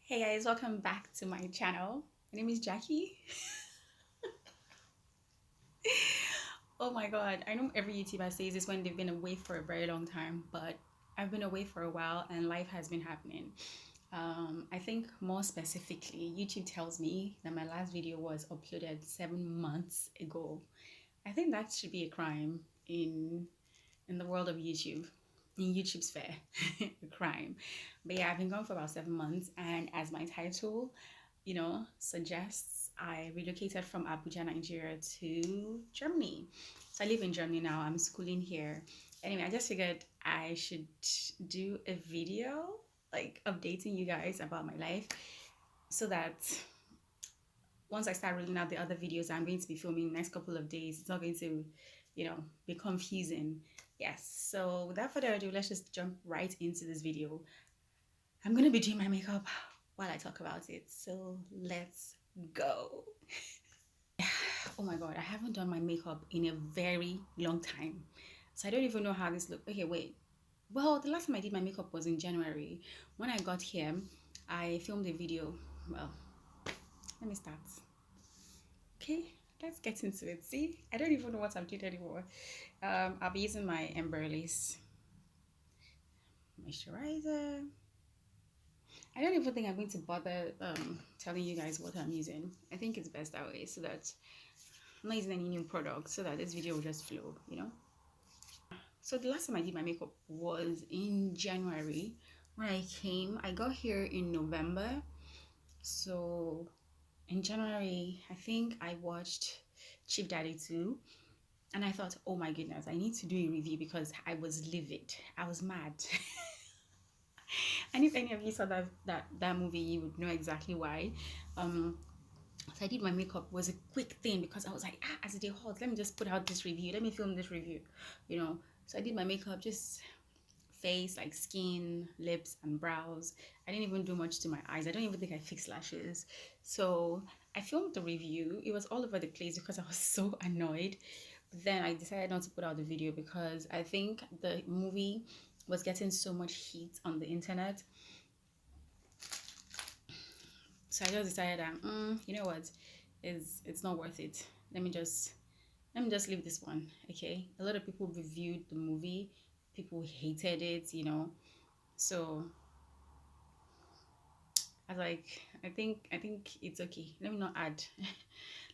Hey guys, welcome back to my channel. My name is Jackie. Oh my god, I know every YouTuber says this when they've been away for a very long time, but I've been away for a while and life has been happening. I think more specifically, YouTube tells me that my last video was uploaded 7 months ago. I think that should be a crime in the world of YouTube, in YouTube sphere, a crime. But yeah, I've been gone for about 7 months, and as my title, suggests, I relocated from Abuja, Nigeria to Germany. So I live in Germany now. I'm schooling here. Anyway, I just figured I should do a video like updating you guys about my life so that once I start rolling out the other videos I'm going to be filming next couple of days, it's not going to, be confusing. Yes. So without further ado, let's just jump right into this video. I'm gonna be doing my makeup while I talk about it. So let's go. Oh my god, I haven't done my makeup in a very long time. So I don't even know how this looks. Okay, wait. Well, the last time I did my makeup was in January. When I got here, I filmed a video. Well, let me start. Okay, let's get into it. See, I don't even know what I'm doing anymore. I'll be using my Emberlies moisturizer. I don't even think I'm going to bother telling you guys what I'm using. I think it's best that way so that I'm not using any new products so that this video will just flow. So the last time I did my makeup was in January. When I got here in November. So in January, I think I watched Chief Daddy 2. And I thought, oh my goodness, I need to do a review because I was livid. I was mad. And if any of you saw that movie, you would know exactly why. Um, so I did my makeup. It was a quick thing because I was like, as a day hot, let me just put out this review. Let me film this review. So I did my makeup, just face, like skin, lips, and brows. I didn't even do much to my eyes. I don't even think I fixed lashes. So I filmed the review. It was all over the place because I was so annoyed. But then I decided not to put out the video because I think the movie was getting so much heat on the internet. So I just decided that you know what, it's not worth it. Let me just leave this one. Okay, a lot of people reviewed the movie, people hated it. So I was like, I think it's okay. Let me not add.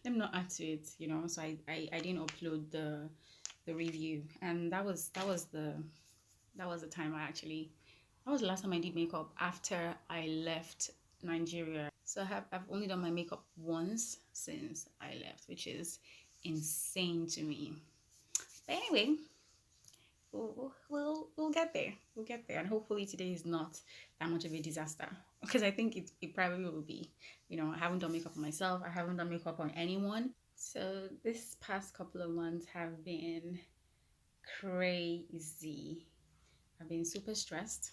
Let me not add to it. So I didn't upload the review, and that was the time that was the last time I did makeup after I left Nigeria. So I've only done my makeup once since I left, which is insane to me. But anyway, we'll get there. We'll get there, and hopefully today is not that much of a disaster because I think it probably will be. I haven't done makeup on myself. I haven't done makeup on anyone. So this past couple of months have been crazy. I've been super stressed.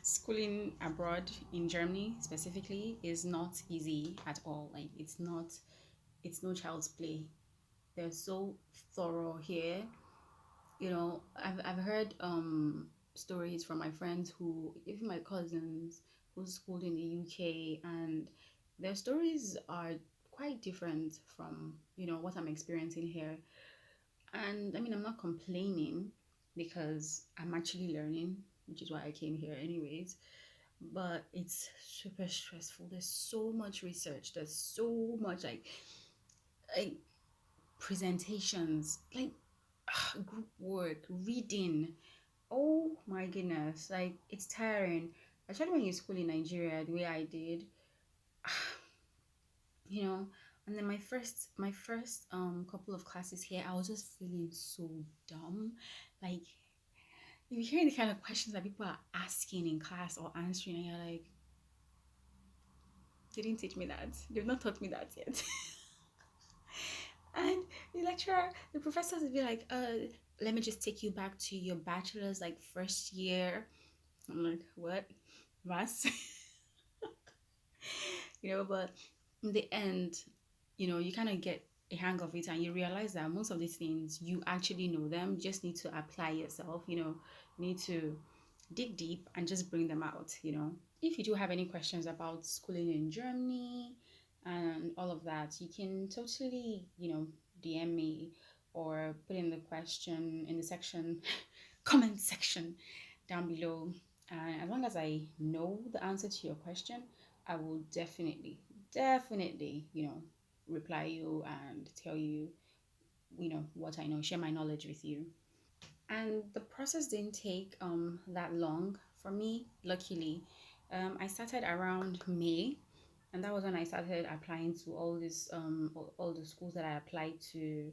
Schooling abroad in Germany specifically is not easy at all. Like it's no child's play. They're so thorough here. I've heard stories from my friends who, even my cousins who schooled in the UK, and their stories are quite different from what I'm experiencing here. And I mean, I'm not complaining because I'm actually learning, which is why I came here anyways. But it's super stressful. There's so much research. There's so much like presentations, like group work, reading. Oh my goodness, like it's tiring. Especially when you school in Nigeria, the way I did, you know. And then my first couple of classes here, I was just feeling so dumb. Like you're hearing the kind of questions that people are asking in class or answering, and you're like, they didn't teach me that. They've not taught me that yet. And the professors would be like, let me just take you back to your bachelor's, like first year. I'm like, what? Mass? But in the end, you kind of get a hang of it and you realize that most of these things, you actually know them. You just need to apply yourself, you need to dig deep and just bring them out, you know. If you do have any questions about schooling in Germany and all of that, you can totally, you know, DM me or put in the question in the section, comment section down below. And as long as I know the answer to your question, I will definitely, you know, reply you and tell you, you know, what I know, share my knowledge with you. And the process didn't take that long for me, luckily. I started around May, and that was when I started applying to all the schools that I applied to.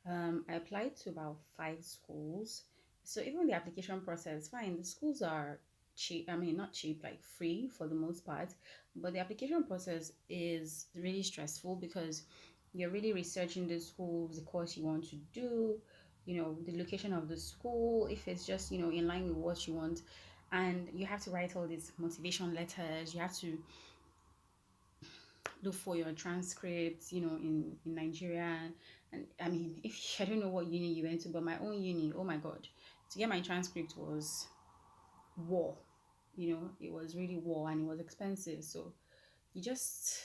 I applied to about 5 schools. So even the application process, fine, the schools are cheap. I mean, not cheap, like free for the most part, but the application process is really stressful because you're really researching the schools, the course you want to do, you know, the location of the school, if it's just, you know, in line with what you want. And you have to write all these motivation letters. You have to look for your transcripts, you know, in Nigeria. And I mean, if I don't know what uni you went to, but my own uni, oh my God, to get my transcript was war. You know, it was really war and it was expensive. So you just,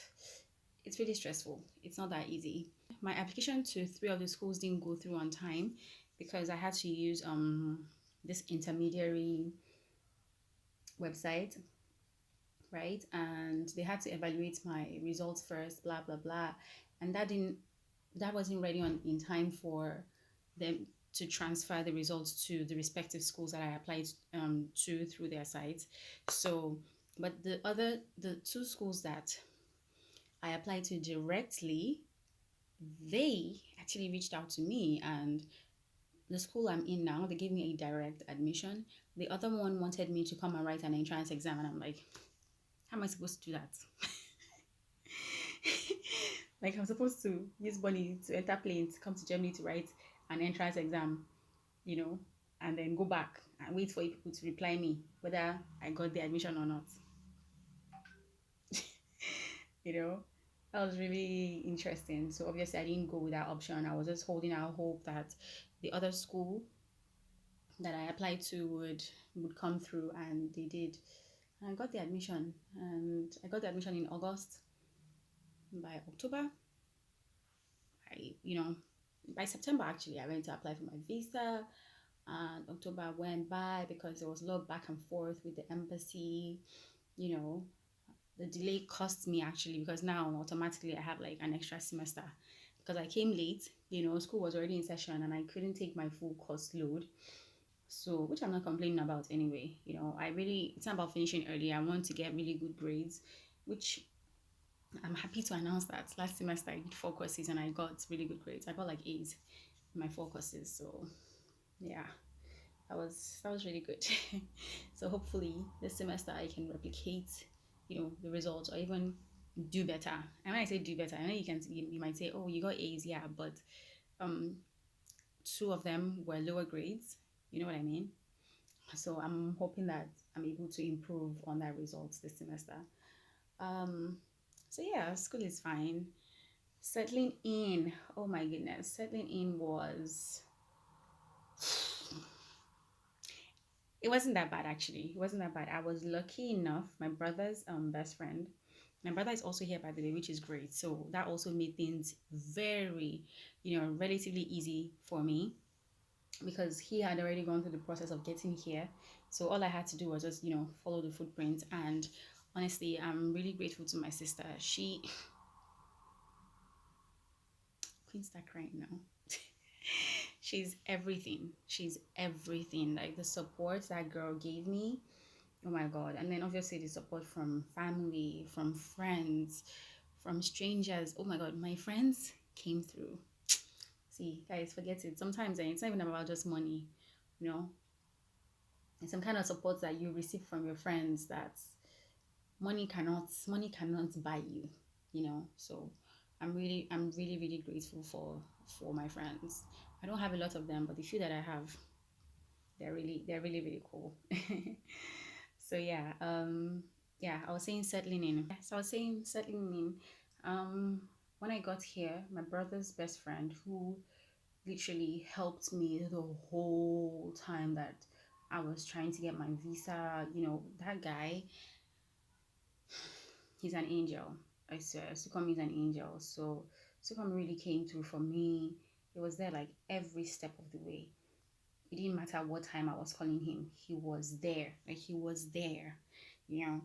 it's really stressful. It's not that easy. My application to 3 of the schools didn't go through on time because I had to use this intermediary website, right? And they had to evaluate my results first, blah blah blah. And that wasn't ready on in time for them to transfer the results to the respective schools that I applied to through their site. So, but the 2 schools that I applied to directly, they actually reached out to me, and the school I'm in now, they gave me a direct admission. The other one wanted me to come and write an entrance exam, and I'm like, how am I supposed to do that? Like, I'm supposed to use money to enter planes, come to Germany to write an entrance exam, you know, and then go back and wait for people to reply me whether I got the admission or not. You know, that was really interesting. So obviously, I didn't go with that option. I was just holding out hope that the other school that I applied to would come through, and they did. And I got the admission, and I got the admission in August. By October, I, you know, by September actually, I went to apply for my visa, and October went by because there was a lot of back and forth with the embassy. You know, the delay cost me actually because now automatically I have like an extra semester because I came late. You know, school was already in session and I couldn't take my full course load. So, which I'm not complaining about anyway. You know, it's not about finishing early. I want to get really good grades, which I'm happy to announce that last semester I did 4 courses and I got really good grades. I got like A's in my 4 courses. So, yeah, that was really good. So hopefully this semester I can replicate, you know, the results or even do better. And when I say do better, I know you might say, oh, you got A's, yeah, but um 2 of them were lower grades. You know what I mean? So I'm hoping that I'm able to improve on that results this semester. Um, so yeah, school is fine. Settling in, oh my goodness, settling in was, it wasn't that bad actually. It wasn't that bad. I was lucky enough. My brother's best friend. My brother is also here by the way, which is great. So that also made things very, you know, relatively easy for me because he had already gone through the process of getting here. So all I had to do was just, you know, follow the footprint. And honestly, I'm really grateful to my sister. She Queen start crying now. She's everything. She's everything. Like the support that girl gave me. Oh my God. And then obviously the support from family, from friends, from strangers. Oh my God. My friends came through. See, guys, forget it. Sometimes it's not even about just money, you know. And some kind of support that you receive from your friends that money cannot buy you, you know. So I'm really grateful for my friends. I don't have a lot of them, but the few that I have, they're really cool. So yeah, I was saying settling in. So I was saying settling in. When I got here, my brother's best friend, who literally helped me the whole time that I was trying to get my visa. That guy, he's an angel. I swear, Sukom is an angel. So Sukom really came through for me. He was there like every step of the way. It didn't matter what time I was calling him. He was there. Like he was there. You know.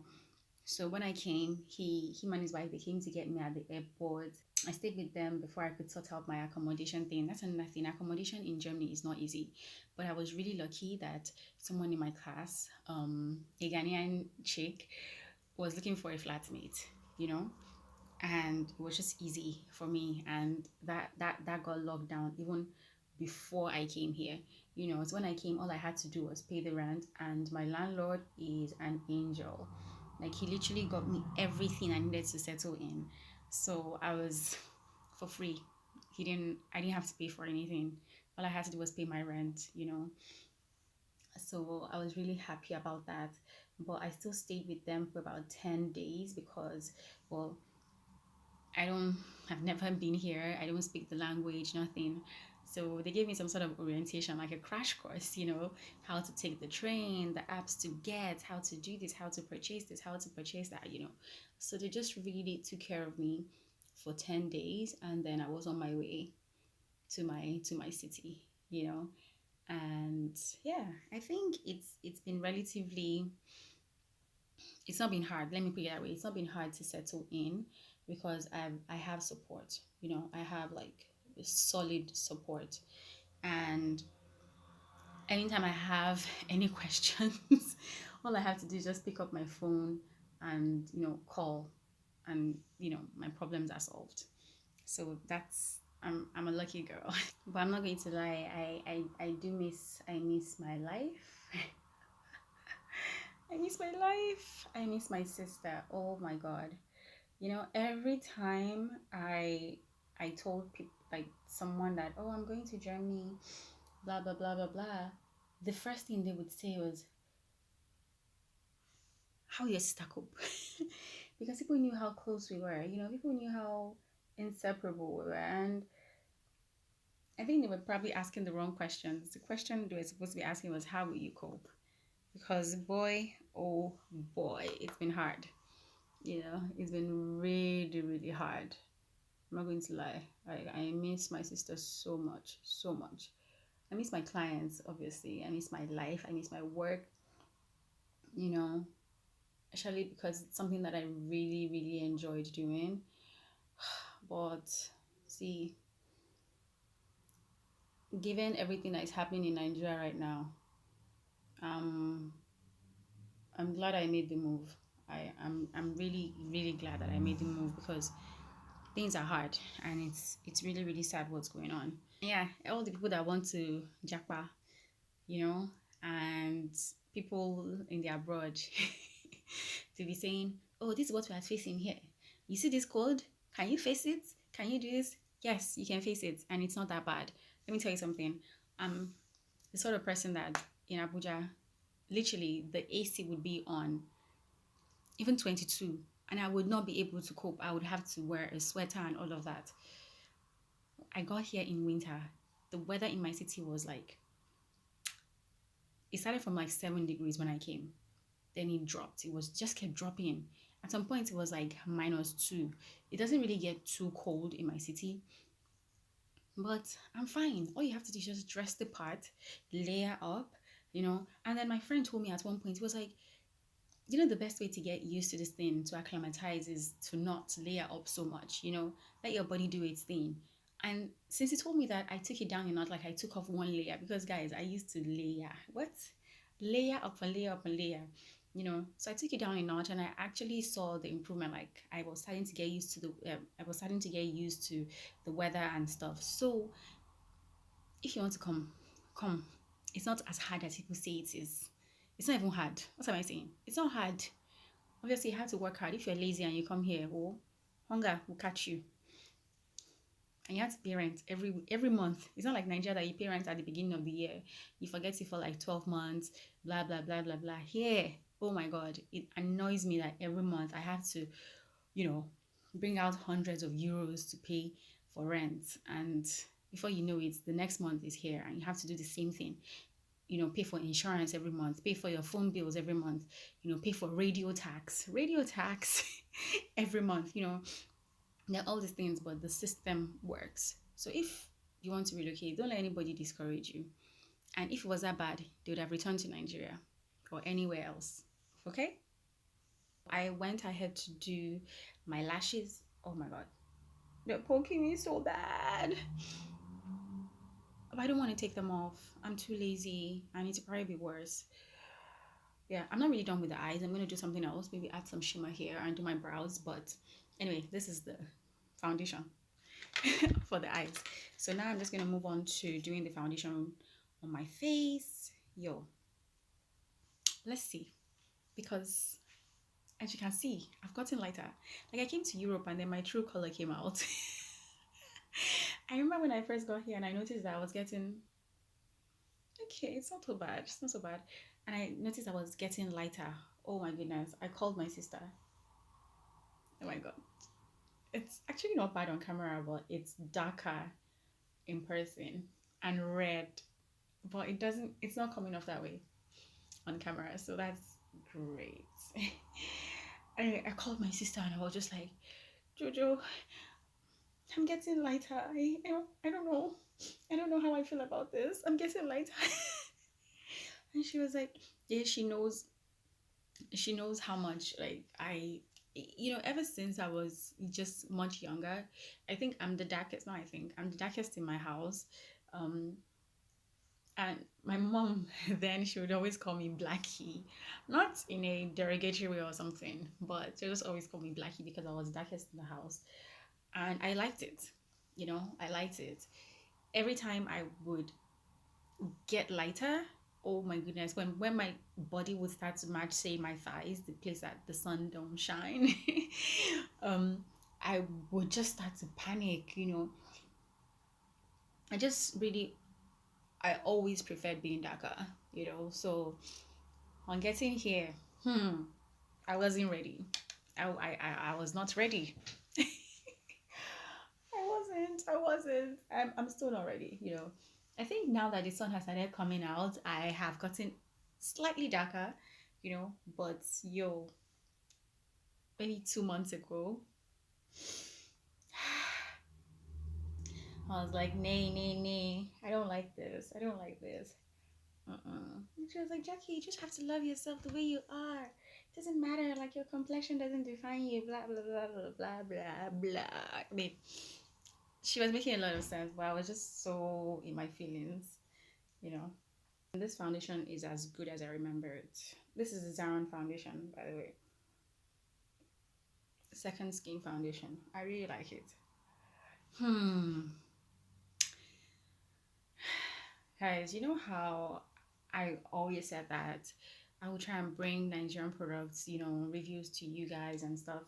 So when I came, him and his wife, they came to get me at the airport. I stayed with them before I could sort out my accommodation thing. That's another thing. Accommodation in Germany is not easy. But I was really lucky that someone in my class, a Ghanaian chick, was looking for a flatmate, you know? And it was just easy for me. And that got locked down even before I came here. So when I came, all I had to do was pay the rent, and my landlord is an angel. Like he literally got me everything I needed to settle in. So I was for free. I didn't have to pay for anything. All I had to do was pay my rent. So I was really happy about that. But I still stayed with them for about 10 days because, well, I don't, I've never been here. I don't speak the language, nothing. So they gave me some sort of orientation, like a crash course, how to take the train, the apps to get, how to do this, how to purchase this, how to purchase that. So they just really took care of me for 10 days, and then I was on my way to my city, you know. And yeah, I think it's been relatively, it's not been hard. Let me put it that way. It's not been hard to settle in because I have support. I have like solid support, and anytime I have any questions, all I have to do is just pick up my phone and call, and my problems are solved. So that's I'm a lucky girl. But I'm not going to lie. I do miss my life. I miss my life. I miss my sister. Oh my god. Every time I told people, like someone, that, oh, I'm going to Germany, blah blah blah blah blah, the first thing they would say was, how your sister cope? Because people knew how close we were. People knew how inseparable we were, and I think they were probably asking the wrong questions. The question they were supposed to be asking was, how will you cope? Because boy, oh boy, it's been hard. It's been really, really hard. I'm not going to lie. I miss my sister so much, so much. I miss my clients, obviously. I miss my life. I miss my work, you know, especially because it's something that I really, really enjoyed doing. But see, given everything that is happening in Nigeria right now, um, I'm glad I made the move. I'm really, really glad that I made the move because things are hard, and it's really, really sad what's going on. Yeah, all the people that want to japa, you know, and people in the abroad to be saying, oh, this is what we are facing here. You see this cold? Can you face it? Can you do this? Yes, you can face it, and it's not that bad. Let me tell you something. I'm the sort of person that in Abuja, literally the AC would be on even 22, and I would not be able to cope. I would have to wear a sweater and all of that. I got here in winter. The weather in my city was like, it started from like 7 degrees when I came. Then it dropped. It was just kept dropping. At some point, it was like -2. It doesn't really get too cold in my city, but I'm fine. All you have to do is just dress the part, layer up. And then my friend told me at one point, he was like, the best way to get used to this thing, to acclimatize, is to not layer up so much, let your body do its thing. And since he told me that, I took it down a notch, like I took off one layer, because guys, I used to layer. What? Layer up and layer up and layer. So I took it down a notch, and I actually saw the improvement. Like I was starting to get used to the weather and stuff. So if you want to come. It's not as hard as people say it is. It's not even hard. What am I saying? It's not hard. Obviously, you have to work hard. If you're lazy and you come here, oh, hunger will catch you. And you have to pay rent every month. It's not like Nigeria that you pay rent at the beginning of the year. You forget it for like 12 months, blah, blah, blah, blah, blah. Here, oh my God, it annoys me that every month I have to, bring out hundreds of euros to pay for rent. And before you know it, the next month is here and you have to do the same thing. pay for insurance every month, pay for your phone bills every month, pay for radio tax every month, there are all these things, but the system works. So if you want to relocate, don't let anybody discourage you. And if it was that bad, they would have returned to Nigeria or anywhere else. Okay? I went ahead to do my lashes. Oh my god. They're poking me so bad. But I don't want to take them off. I'm too lazy. I need to probably be worse. Yeah, I'm not really done with the eyes. I'm going to do something else. Maybe add some shimmer here and do my brows. But anyway, this is the foundation for the eyes. So now I'm just going to move on to doing the foundation on my face. Yo, let's see. Because as you can see, I've gotten lighter. Like I came to Europe and then my true color came out. I remember when I first got here and I noticed that I was getting, okay, it's not so bad. It's not so bad. And I noticed I was getting lighter. Oh my goodness. I called my sister. Oh my god. It's actually not bad on camera, but it's darker in person and red. But it's not coming off that way on camera. So that's great. Anyway, I called my sister and I was just like, Jojo, I'm getting lighter. I don't know. I don't know how I feel about this. I'm getting lighter. And she was like, yeah, she knows how much like ever since I was just much younger. I think I'm the darkest. No, I think I'm the darkest in my house. And my mom, then she would always call me Blackie, not in a derogatory way or something, but she just always call me Blackie because I was darkest in the house, and I liked it. I liked it. Every time I would get lighter, oh my goodness, when my body would start to match, say, my thighs, the place that the sun don't shine, I would just start to panic. I just really, I always preferred being darker. So on getting here, I wasn't ready. I was not ready. I'm still not ready. I think now that the sun has started coming out, I have gotten slightly darker, but maybe 2 months ago, I was like, nay, nay, nay, I don't like this. I don't like this. And she was like, Jackie, you just have to love yourself the way you are. It doesn't matter, like your complexion doesn't define you, blah, blah, blah, blah, blah, blah, blah. I mean, she was making a lot of sense, but I was just so in my feelings, you know. And this foundation is as good as I remember it. This is the Zaron foundation, by the way. Second Skin foundation. I really like it. Guys, you know how I always said that I will try and bring Nigerian products, reviews to you guys and stuff.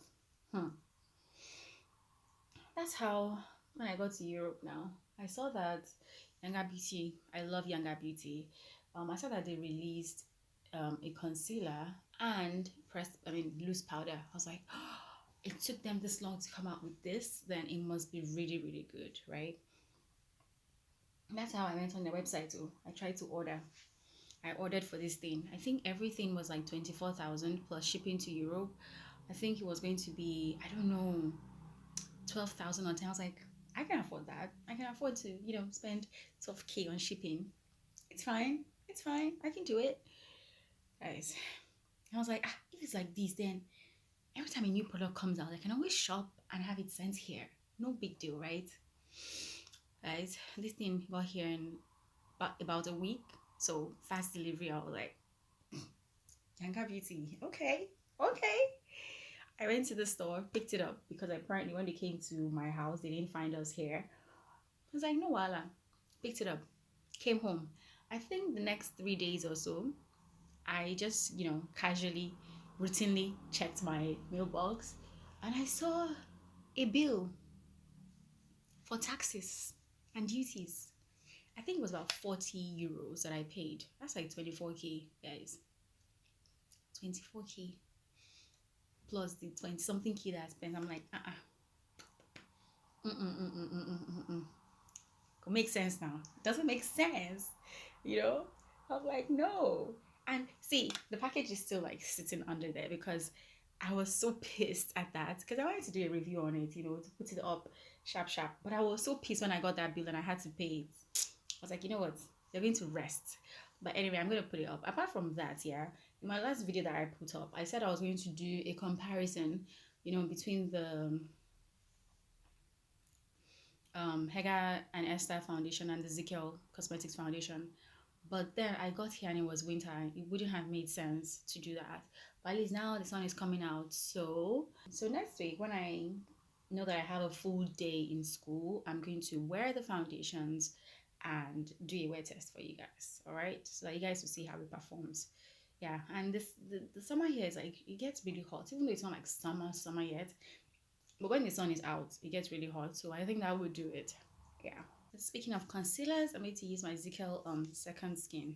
That's how when I got to Europe now, I saw that Younger Beauty, I love Younger Beauty. I saw that they released a concealer and loose powder. I was like, oh, it took them this long to come out with this, then it must be really, really good, right? That's how I went on the website too. I tried to order. I ordered for this thing. I think everything was like 24,000 plus shipping to Europe. I think it was going to be, I don't know, 12,000 on 10. I was like, I can afford that. I can afford to, spend 12K on shipping. It's fine. It's fine. I can do it. Guys, I was like, if it's like this, then every time a new product comes out, I can always shop and have it sent here. No big deal, right? Guys, this thing got here in about a week. So fast delivery. I was like, Younger Beauty. Okay. I went to the store, picked it up because apparently when they came to my house, they didn't find us here. I was like, no wala. Picked it up, came home. I think the next 3 days or so, I just, casually, routinely checked my mailbox and I saw a bill for taxes and duties. I think it was about 40 euros that I paid. That's like 24K, guys. 24K plus the 20 something K that I spent. I'm like, It makes sense now. It doesn't make sense, I'm like, no. And see, the package is still like sitting under there because I was so pissed at that because I wanted to do a review on it, to put it up sharp, sharp. But I was so pissed when I got that bill and I had to pay it. I was like, you know what? You're going to rest. But anyway, I'm going to put it up. Apart from that, yeah, in my last video that I put up, I said I was going to do a comparison, between the Hega and Esther foundation and the Ezekiel Cosmetics foundation. But then I got here and it was winter. It wouldn't have made sense to do that. But at least now the sun is coming out. So next week when I know that I have a full day in school, I'm going to wear the foundations and do a wear test for you guys. All right, so that you guys will see how it performs. Yeah, and the summer here is like it gets really hot, even though it's not like summer yet. But when the sun is out, it gets really hot. So I think that would do it. Yeah. Speaking of concealers, I'm going to use my Ezekiel Second Skin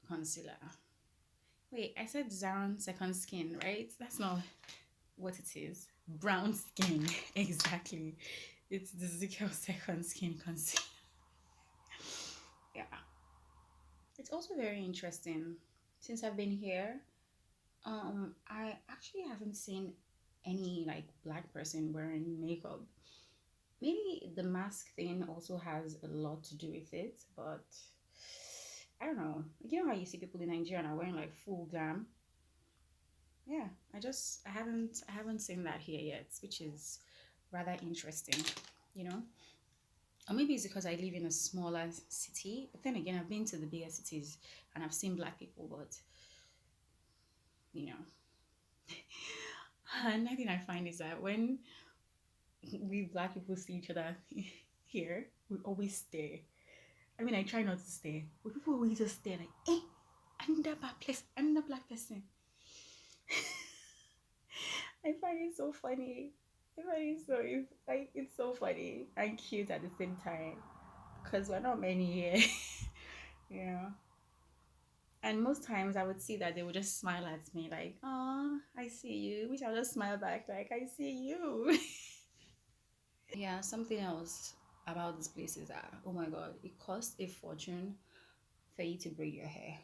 concealer. Wait, I said Zaron Second Skin, right? That's not what it is. Brown skin, exactly. It's the Ezekiel Second Skin concealer. Yeah. It's also very interesting. Since I've been here, I actually haven't seen any like black person wearing makeup. Maybe the mask thing also has a lot to do with it, but I don't know. You know how you see people in Nigeria are wearing like full glam? Yeah, I haven't seen that here yet, which is rather interesting, you know? Or maybe it's because I live in a smaller city. But then again, I've been to the bigger cities and I've seen black people, but you know. Another thing I find is that when we black people see each other here, we always stare. I mean, I try not to stare, but people always just stare like, "Hey, another black person, another black person." I find it so funny. I find it so like it's so funny and cute at the same time because we're not many here, you know. And most times I would see that they would just smile at me like, "Oh, I see you," which I'll just smile back like, "I see you." Yeah, something else about this place is that, oh my god, it costs a fortune for you to braid your hair.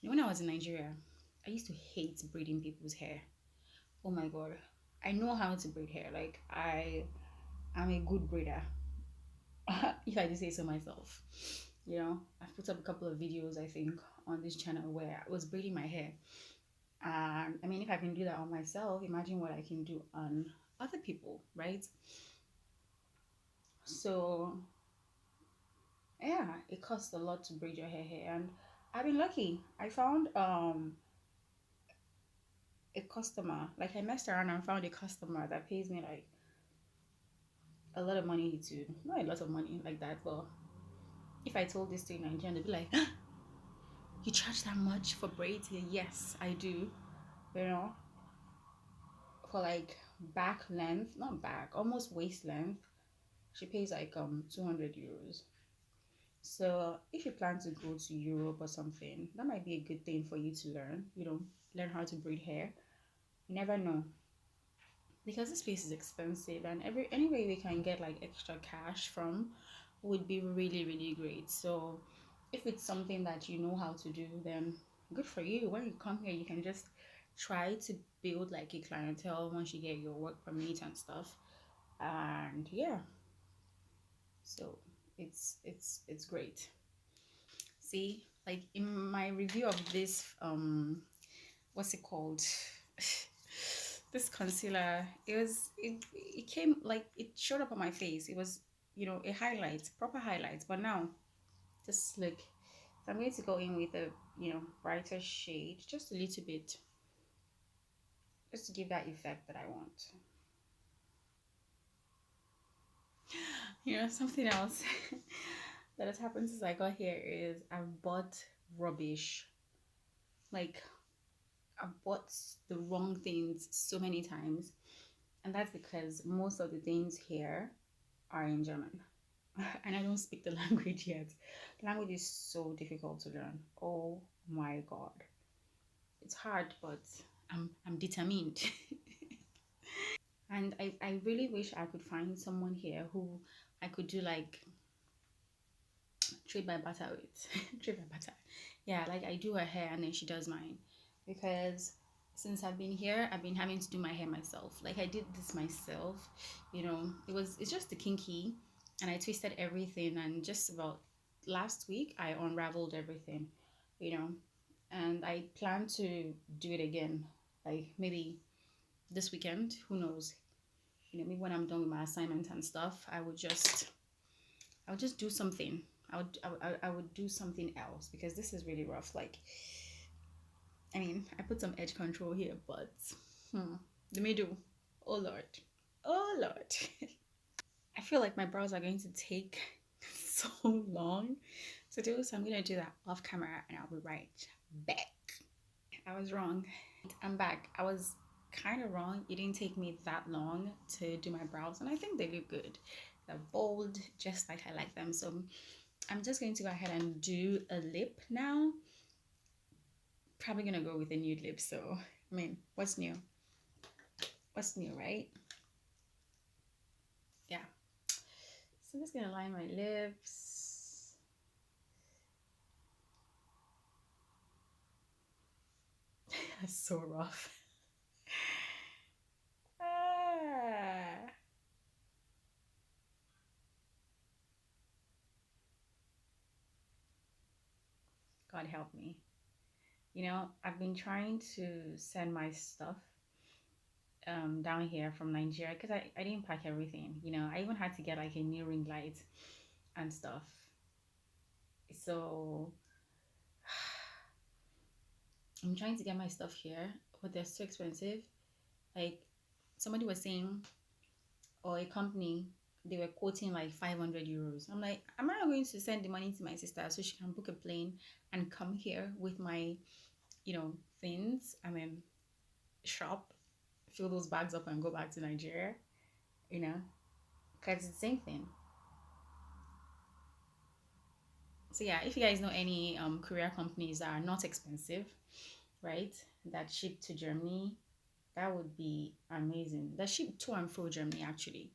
When I was in Nigeria, I used to hate braiding people's hair. Oh my god. I know how to braid hair. Like I am a good braider. If I do say so myself. I've put up a couple of videos I think on this channel where I was braiding my hair. And I mean if I can do that on myself, imagine what I can do on other people, right? So yeah, it costs a lot to braid your hair here, and I've been lucky. I found a customer. Like I messed around and found a customer that pays me like a lot of money to not a lot of money like that, but if I told this to a Nigerian, they'd be like, "You charge that much for braids?" Yeah, yes, I do. You know, for like back length, not back, almost waist length, she pays like 200 euros. So if you plan to go to Europe or something, that might be a good thing for you to learn. Learn how to braid hair. You never know. Because this place is expensive and anyway we can get like extra cash from would be really really great. So if it's something that you know how to do, then good for you. When you come here you can just try to build like a clientele once you get your work permit and stuff. And yeah, so it's great. See, like in my review of this what's it called, this concealer, it came like it showed up on my face. It was a highlight, proper highlight. But now just look, so I'm going to go in with a brighter shade, just a little bit, just to give that effect that I want. Something else that has happened since I got here is I've bought rubbish. Like I've bought the wrong things so many times, and that's because most of the things here are in German. And I don't speak the language yet. The language is so difficult to learn. Oh my god. It's hard, but I'm determined. And I really wish I could find someone here who I could do like trade by butter with trade by butter. Yeah, like I do her hair and then she does mine because since I've been here, I've been having to do my hair myself. Like I did this myself, it's just the kinky and I twisted everything and just about last week I unraveled everything, you know, and I plan to do it again, like maybe this weekend, who knows? Maybe when I'm done with my assignment and stuff, I would just do something. I would do something else because this is really rough. Like, I mean, I put some edge control here, but let me do. Oh Lord, oh Lord. I feel like my brows are going to take so long to do, so I'm gonna do that off camera, and I'll be right back. I was wrong. I'm back. I was kind of wrong. It didn't take me that long to do my brows, and I think they look good. They're bold, just like I like them. So I'm just going to go ahead and do a lip now. Probably gonna go with a nude lip. So, I mean, what's new? What's new, right? Yeah. So I'm just gonna line my lips. That's so rough. Ah. God help me. I've been trying to send my stuff down here from Nigeria because I didn't pack everything. I even had to get like a new ring light and stuff. So I'm trying to get my stuff here, but they're so expensive. Like somebody was saying, or a company, they were quoting like 500 euros. I'm like, am I going to send the money to my sister so she can book a plane and come here with my, things and then shop, fill those bags up and go back to Nigeria, you know? Because it's the same thing. So yeah, if you guys know any courier companies that are not expensive, right, that ship to Germany, that would be amazing. That ship to and fro Germany actually.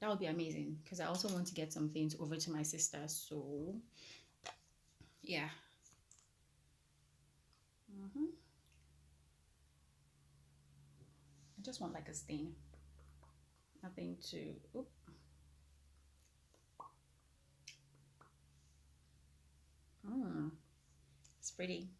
That would be amazing because I also want to get some things over to my sister. So yeah. I just want like a stain. Nothing to. Oop. Mm, it's pretty.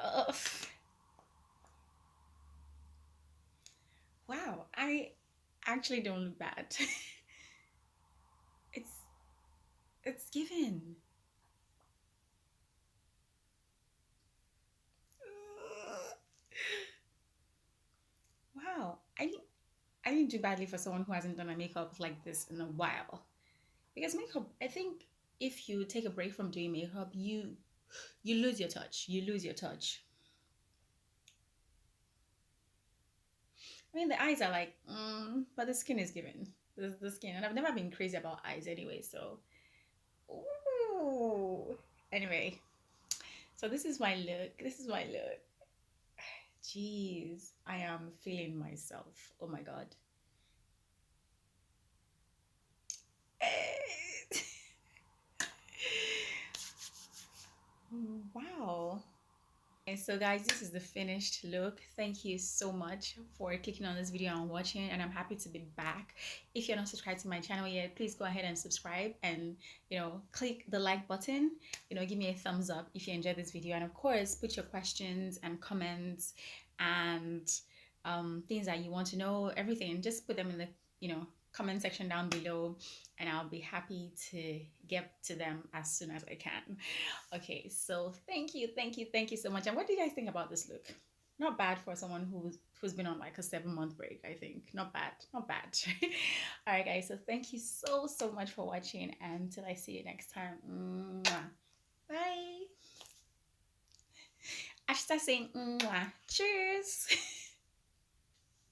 Ugh. Wow, I actually don't look bad. it's it's given. Wow, I didn't do badly for someone who hasn't done a makeup like this in a while. Because makeup, I think if you take a break from doing makeup, you lose your touch. You lose your touch. I mean, the eyes are like, but the skin is given. The skin, and I've never been crazy about eyes anyway. So, ooh. Anyway, so this is my look. This is my look. Jeez, I am feeling myself. Oh my god. Wow. Okay, so guys, this is the finished look. Thank you so much for clicking on this video and watching, and I'm happy to be back. If you're not subscribed to my channel yet, please go ahead and subscribe and click the like button. Give me a thumbs up if you enjoyed this video, and of course put your questions and comments and things that you want to know, everything, just put them in the comment section down below, and I'll be happy to get to them as soon as I can. Okay, so thank you, thank you, thank you so much. And what do you guys think about this look? Not bad for someone who's been on like a 7-month break, I think. Not bad, not bad. All right, guys. So thank you so much for watching, and until I see you next time. Mwah. Bye. I should start saying mwah. Cheers.